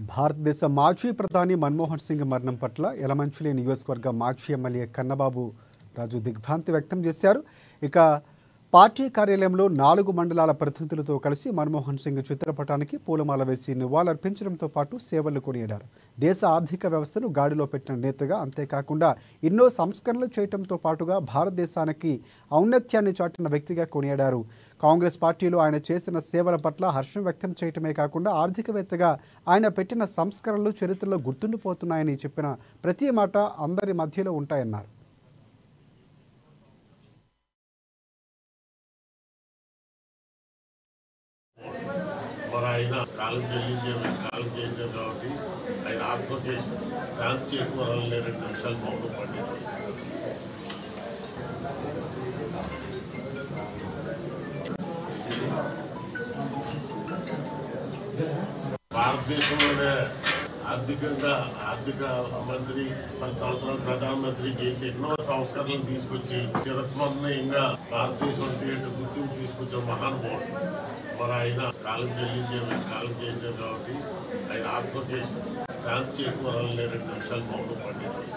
భారతదేశ మాజీ ప్రధాని మన్మోహన్ సింగ్ మరణం పట్ల యలమంచిలి నియోజకవర్గ మాజీ ఎమ్మెల్యే కన్నబాబు రాజు దిగ్భ్రాంతి వ్యక్తం చేశారు. ఇక పార్టీ కార్యాలయంలో 4 మండలాల ప్రతినిధులతో కలిసి మన్మోహన్ సింగ్ చిత్రపటానికి పూలమాల వేసి నివాళులర్పించడంతో పాటు సేవలు కొనియాడారు. దేశ ఆర్థిక వ్యవస్థను గాడిలో పెట్టిన నేతగా, అంతేకాకుండా ఎన్నో సంస్కరణలు చేయడంతో పాటుగా భారతదేశానికి ఔన్నత్యాన్ని చాటిన వ్యక్తిగా కొనియాడారు. కాంగ్రెస్ పార్టీలో ఆయన చేసిన సేవల పట్ల హర్షం వ్యక్తం చేయటమే కాకుండా ఆర్థికవేత్తగా ఆయన పెట్టిన సంస్కరణలు చరిత్రలో గుర్తుండిపోతున్నాయని చెప్పిన ప్రతి మాట అందరి మధ్యలో ఉంటాయన్నారు. మరి ఆయన కాలం చేశారు కాబట్టి ఆయన ఆత్మకి శాంతి చేకూరాలని 2 నిమిషాలు మౌనం పట్టించారు. భారతదేశంలోనే ఆర్థిక మంత్రి 10 సంవత్సరాలు ప్రధానమంత్రి చేసి ఎన్నో సంస్కరణలు తీసుకొచ్చి చిరస్మరణీయంగా భారతదేశం గుర్తింపు తీసుకొచ్చిన మహానుభావుడు. మరి ఆయన కాలం చేశారు కాబట్టి ఆయన ఆత్మకి శాంతి చేకూరాలని 2 నిమిషాలు మౌనం పట్టించారు.